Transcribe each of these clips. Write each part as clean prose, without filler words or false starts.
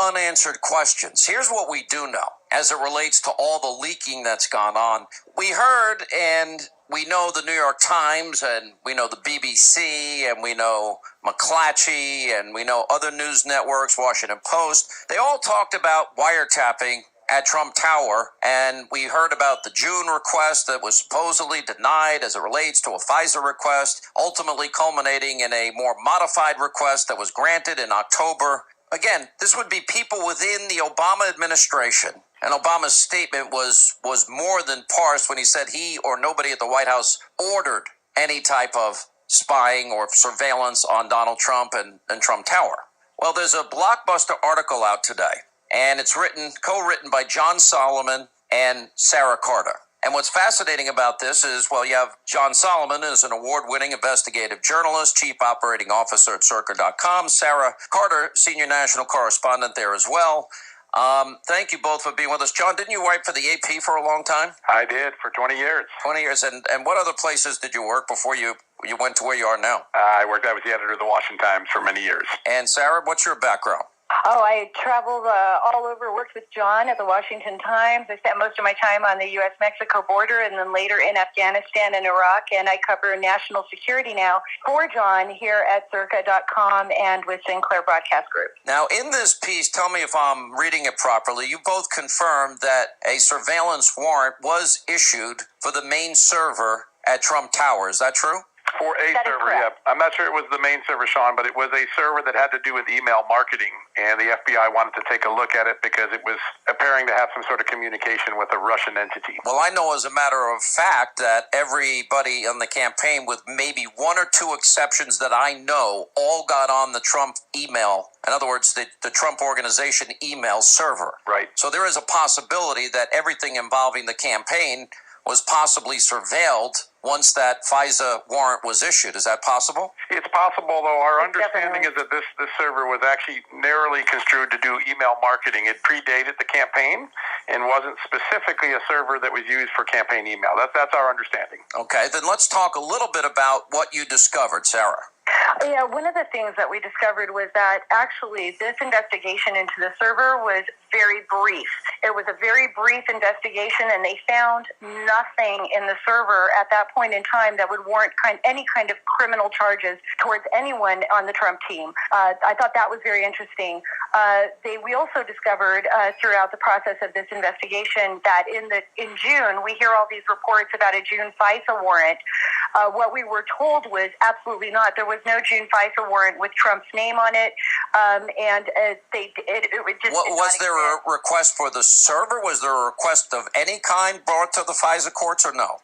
unanswered questions. Here's what we do know as it relates to all the leaking that's gone on. We heard and we know the New York Times and we know the BBC and we know McClatchy and we know other news networks, Washington Post. They all talked about wiretapping at Trump Tower, and we heard about the June request that was supposedly denied as it relates to a FISA request, ultimately culminating in a more modified request that was granted in October. Again, this would be people within the Obama administration. And Obama's statement was more than parsed when he said he or nobody at the White House ordered any type of spying or surveillance on Donald Trump and Trump Tower. Well, there's a blockbuster article out today, and it's co-written by John Solomon and Sarah Carter. And what's fascinating about this is, well, you have John Solomon is an award-winning investigative journalist, chief operating officer at Circa.com. Sarah Carter, senior national correspondent there as well. Thank you both for being with us. John, didn't you write for the AP for a long time? I did, for 20 years. 20 years. And what other places did you work before you went to where you are now? I was the editor of the Washington Times for many years. And Sarah, what's your background? Oh, I traveled all over, worked with John at the Washington Times. I spent most of my time on the U.S.-Mexico border and then later in Afghanistan and Iraq. And I cover national security now for John here at Circa.com and with Sinclair Broadcast Group. Now, in this piece, tell me if I'm reading it properly, you both confirmed that a surveillance warrant was issued for the main server at Trump Tower. Is that true? For a server, yeah. I'm not sure it was the main server, Sean, but it was a server that had to do with email marketing, and the FBI wanted to take a look at it because it was appearing to have some sort of communication with a Russian entity. Well, I know as a matter of fact that everybody on the campaign, with maybe one or two exceptions that I know, all got on the Trump email. In other words, the Trump organization email server. Right. So there is a possibility that everything involving the campaign was possibly surveilled once that FISA warrant was issued. Is that possible? It's possible, though our understanding is that this server was actually narrowly construed to do email marketing. It predated the campaign and wasn't specifically a server that was used for campaign email. That's our understanding. Okay, then let's talk a little bit about what you discovered, Sarah. Yeah, one of the things that we discovered was that actually this investigation into the server was very brief. It was a very brief investigation, and they found nothing in the server at that point in time that would warrant any kind of criminal charges towards anyone on the Trump team. I thought that was very interesting. We also discovered throughout the process of this investigation that in June, we hear all these reports about a June FISA warrant. What we were told was absolutely not. There was no June FISA warrant with Trump's name on it, and Was there a request for the server? Was there a request of any kind brought to the FISA courts or no?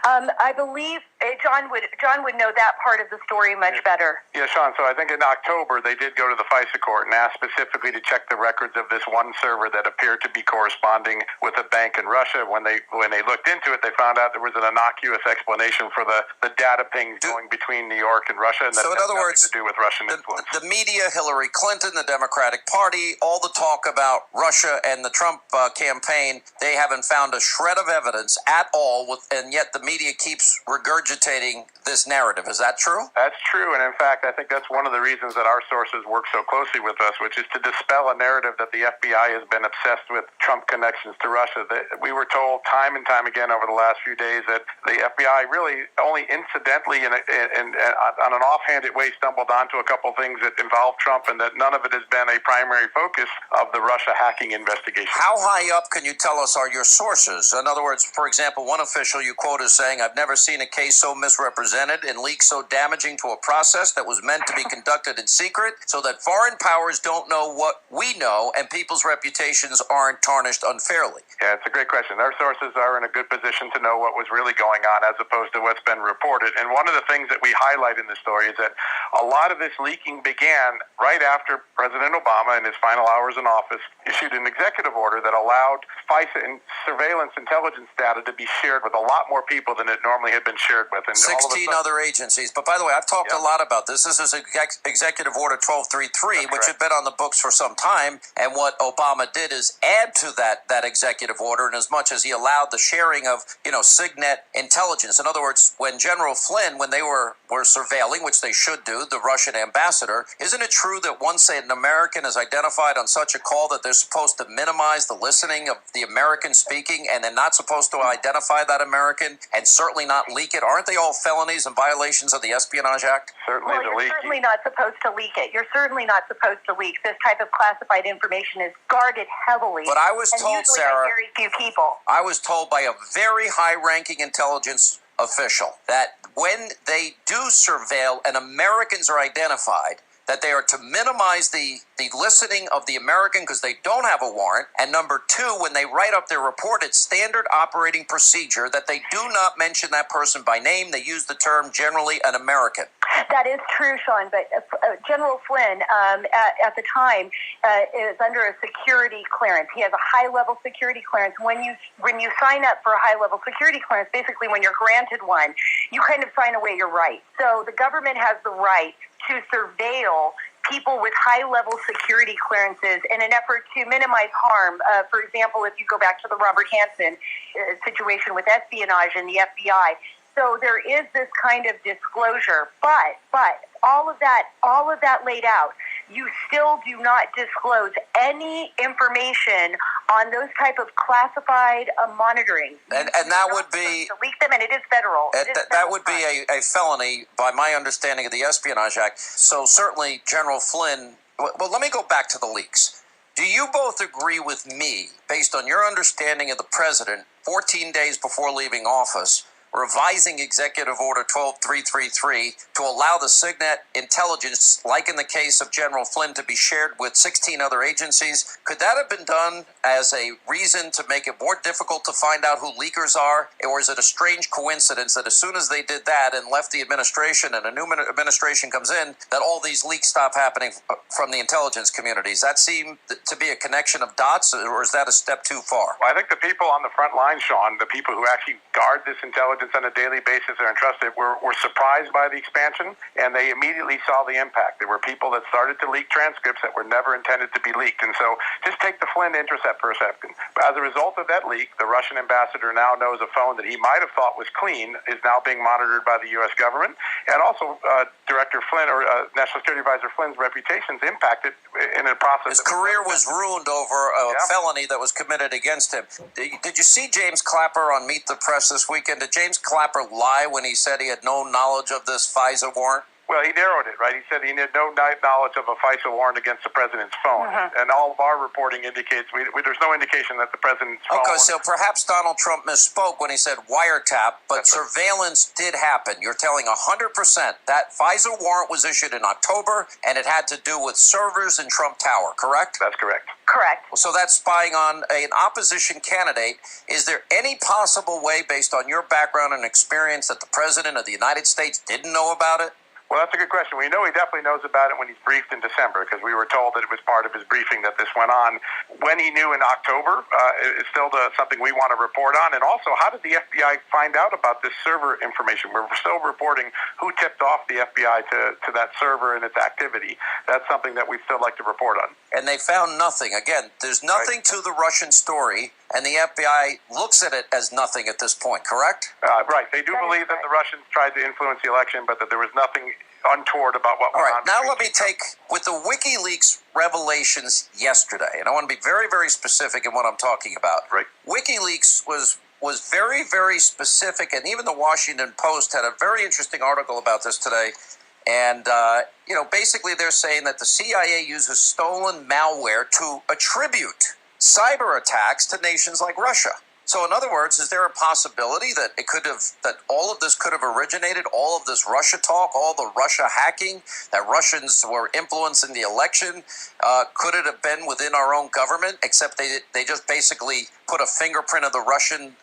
I believe John would know that part of the story much better. Yeah, Sean. So I think in October they did go to the FISA court and asked specifically to check the records of this one server that appeared to be corresponding with a bank in Russia. When they looked into it, they found out there was an innocuous explanation for the data pings going between New York and Russia, and that so in had other nothing words, to do with Russian influence. The media, Hillary Clinton, the Democratic Party, all the talk about Russia and the Trump campaign, they haven't found a shred of evidence at all, and yet the media keeps regurgitating this narrative. Is that true? That's true, and in fact, I think that's one of the reasons that our sources work so closely with us, which is to dispel a narrative that the FBI has been obsessed with Trump connections to Russia. We were told time and time again over the last few days that the FBI really only incidentally and on an offhanded way stumbled onto a couple things that involved Trump, and that none of it has been a primary focus of the Russia hacking investigation. How high up can you tell us are your sources? In other words, for example, one official you quote is saying, "I've never seen a case so misrepresented and leaks so damaging to a process that was meant to be conducted in secret so that foreign powers don't know what we know and people's reputations aren't tarnished unfairly." Yeah, it's a great question. Our sources are in a good position to know what was really going on as opposed to what's been reported. And one of the things that we highlight in the story is that a lot of this leaking began right after President Obama, in his final hours in office, issued an executive order that allowed FISA and surveillance intelligence data to be shared with a lot more people than it normally had been shared with. And 16 other agencies. But by the way, I've talked a lot about this. This is Executive Order 1233, which had been on the books for some time. And what Obama did is add to that executive order in as much as he allowed the sharing of, SIGNET intelligence. In other words, when General Flynn, when they were surveilling, which they should do, the Russian ambassador, isn't it true that once an American is identified on such a call that they're supposed to minimize the listening of the American speaking, and they're not supposed to identify that American and certainly not leak it? Aren't they all felonies and violations of the Espionage Act? Certainly, well, you're certainly not supposed to leak it. You're certainly not supposed to leak. This type of classified information is guarded heavily. But I was told, Sarah, by very few people. I was told by a very high-ranking intelligence official that when they do surveil and Americans are identified, that they are to minimize the listening of the American because they don't have a warrant. And number two, when they write up their report, it's standard operating procedure that they do not mention that person by name. They use the term generally an American. That is true, Sean, but General Flynn, at the time, is under a security clearance. He has a high-level security clearance. When you sign up for a high-level security clearance, basically when you're granted one, you kind of sign away your rights. So the government has the right to surveil people with high-level security clearances in an effort to minimize harm. For example, if you go back to the Robert Hansen situation with espionage and the FBI. So there is this kind of disclosure, but all of that laid out, you still do not disclose any information on those type of classified monitoring. And that would be to leak them, and it is federal. That would be a felony by my understanding of the Espionage Act. So certainly, General Flynn. Well, let me go back to the leaks. Do you both agree with me, based on your understanding of the president, 14 days before leaving office, revising Executive Order 12333 to allow the SIGNET intelligence, like in the case of General Flynn, to be shared with 16 other agencies? Could that have been done as a reason to make it more difficult to find out who leakers are? Or is it a strange coincidence that as soon as they did that and left the administration and a new administration comes in, that all these leaks stop happening from the intelligence communities? That seemed to be a connection of dots, or is that a step too far? Well, I think the people on the front line, Sean, the people who actually guard this intelligence on a daily basis are entrusted, were surprised by the expansion, and they immediately saw the impact. There were people that started to leak transcripts that were never intended to be leaked. And so just take the Flynn intercept for a second. As a result of that leak, the Russian ambassador now knows a phone that he might have thought was clean is now being monitored by the U.S. government. And also Director Flynn, or National Security Advisor Flynn's reputation is impacted in a process. His career was ruined over a felony that was committed against him. Did you see James Clapper on Meet the Press this weekend? Did James Clapper lie when he said he had no knowledge of this FISA warrant? Well, he narrowed it, right? He said he had no knowledge of a FISA warrant against the president's phone. And all of our reporting indicates there's no indication that the president's phone... Okay, so perhaps Donald Trump misspoke when he said wiretap, but surveillance did happen. You're telling 100% that FISA warrant was issued in October, and it had to do with servers in Trump Tower, correct? That's correct. Correct. So that's spying on an opposition candidate. Is there any possible way, based on your background and experience, that the president of the United States didn't know about it? Well, that's a good question. We know he definitely knows about it when he's briefed in December, because we were told that it was part of his briefing that this went on. When he knew in October is still something we want to report on. And also, how did the FBI find out about this server information? We're still reporting who tipped off the FBI to that server and its activity. That's something that we'd still like to report on. And they found nothing. Again, there's nothing to the Russian story, and the FBI looks at it as nothing at this point, correct? Right. They do believe that the Russians tried to influence the election, but that there was nothing untoward about what went on. All right, now let me take, with the WikiLeaks revelations yesterday, and I want to be very, very specific in what I'm talking about. Right. WikiLeaks was very, very specific, and even the Washington Post had a very interesting article about this today. And, basically they're saying that the CIA uses stolen malware to attribute cyber attacks to nations like Russia. So in other words, is there a possibility that that all of this could have originated, all of this Russia talk, all the Russia hacking, that Russians were influencing the election? Could it have been within our own government, except they just basically put a fingerprint of the Russian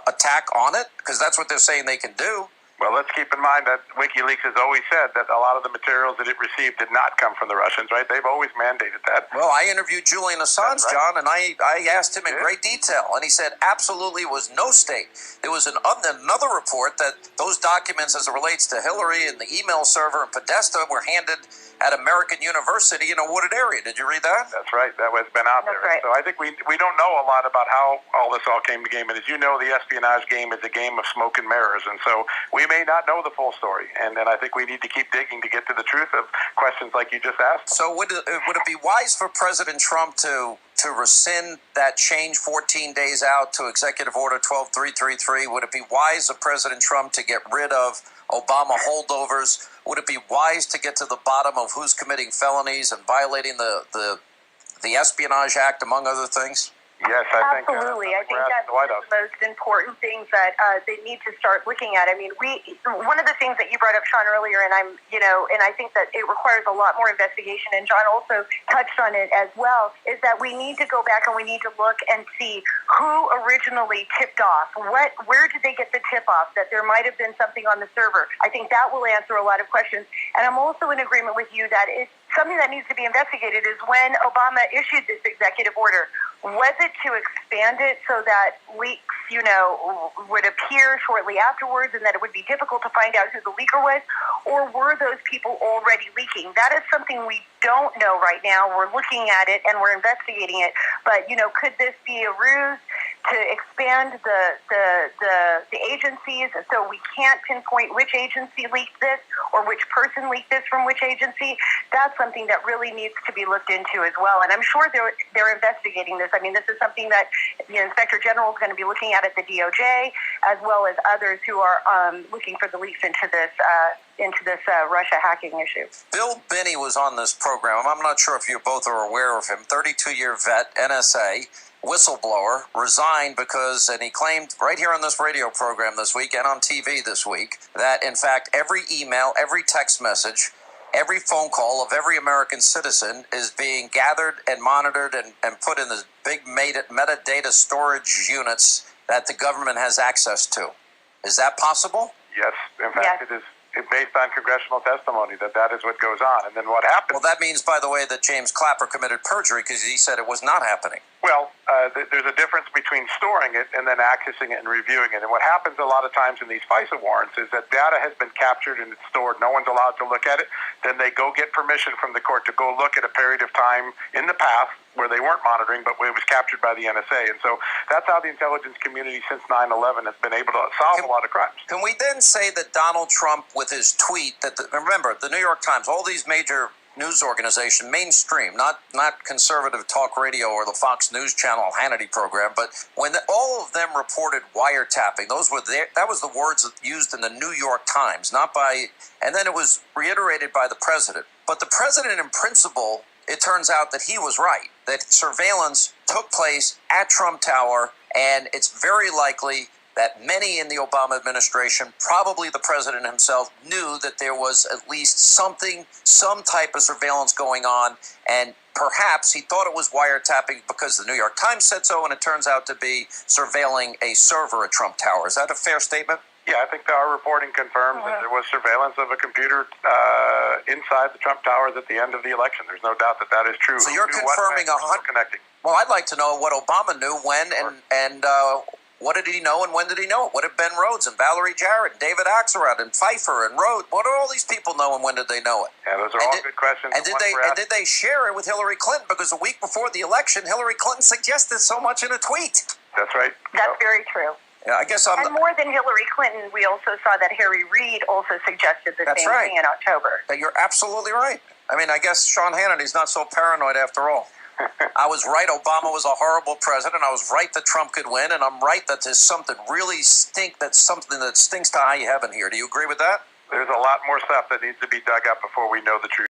attack on it? Because that's what they're saying they can do. Well, let's keep in mind that WikiLeaks has always said that a lot of the materials that it received did not come from the Russians, right? They've always mandated that. Well, I interviewed Julian Assange, Right. John, and I asked him in great detail, and he said absolutely was no state. There was another report that those documents, as it relates to Hillary and the email server and Podesta, were handed at American University in a wooded area. Did you read that? That's right. That has been out there. Right. So I think we don't know a lot about how all this all came to game. And as you know, the espionage game is a game of smoke and mirrors. And so we may not know the full story. And I think we need to keep digging to get to the truth of questions like you just asked. So would it be wise for President Trump to rescind that change 14 days out to Executive Order 12333? Would it be wise of President Trump to get rid of Obama holdovers? Would it be wise to get to the bottom of who's committing felonies and violating the Espionage Act, among other things? Yes, Absolutely. I think that's one of the most important things that they need to start looking at. I mean, one of the things that you brought up, Sean, earlier, and and I think that it requires a lot more investigation, and John also touched on it as well, is that we need to go back and we need to look and see who originally tipped off. Where did they get the tip off that there might have been something on the server? I think that will answer a lot of questions. And I'm also in agreement with you that it's something that needs to be investigated is when Obama issued this executive order. Was it to expand it so that leaks, would appear shortly afterwards and that it would be difficult to find out who the leaker was? Or were those people already leaking? That is something we don't know right now. We're looking at it and we're investigating it. But, could this be a ruse to expand the agencies so we can't pinpoint which agency leaked this or which person leaked this from which agency? That's something that really needs to be looked into as well. And I'm sure they're investigating this. I mean, this is something that the Inspector General is going to be looking at the DOJ, as well as others who are looking for the leaks into this Russia hacking issue. Bill Binney was on this program. I'm not sure if you both are aware of him. 32-year vet, NSA, whistleblower, resigned because, and he claimed right here on this radio program this week and on TV this week, that in fact every email, every text message, every phone call of every American citizen is being gathered and monitored and put in the big metadata storage units that the government has access to. Is that possible? Yes. In fact, it is based on congressional testimony that is what goes on. And then what happens? Well, that means, by the way, that James Clapper committed perjury because he said it was not happening. Well, there's a difference between storing it and then accessing it and reviewing it. And what happens a lot of times in these FISA warrants is that data has been captured and it's stored. No one's allowed to look at it. Then they go get permission from the court to go look at a period of time in the past where they weren't monitoring, but where it was captured by the NSA. And so that's how the intelligence community since 9/11 has been able to solve a lot of crimes. Can we then say that Donald Trump, with his tweet, remember, the New York Times, all these major news organization, mainstream, not conservative talk radio or the Fox News Channel Hannity program, but when all of them reported wiretapping, that was the words used in the New York Times, and then it was reiterated by the president. But the president, in principle, it turns out that he was right, that surveillance took place at Trump Tower, and it's very likely that many in the Obama administration, probably the president himself, knew that there was at least some type of surveillance going on, and perhaps he thought it was wiretapping because the New York Times said so, and it turns out to be surveilling a server at Trump Tower. Is that a fair statement? Yeah, I think our reporting confirms that there was surveillance of a computer inside the Trump Towers at the end of the election. There's no doubt that is true. So you're confirming connecting. Well, I'd like to know what Obama knew when and what did he know and when did he know it? What did Ben Rhodes and Valerie Jarrett and David Axelrod and Pfeiffer and Rhodes, what did all these people know and when did they know it? Yeah, those are all good questions. And did they share it with Hillary Clinton? Because a week before the election, Hillary Clinton suggested so much in a tweet. That's right. That's very true. Yeah, I guess and more than Hillary Clinton, we also saw that Harry Reid also suggested the same thing in October. You're absolutely right. I mean, I guess Sean Hannity's not so paranoid after all. I was right. Obama was a horrible president. I was right that Trump could win, and I'm right that there's something that stinks to high heaven here. Do you agree with that? There's a lot more stuff that needs to be dug up before we know the truth.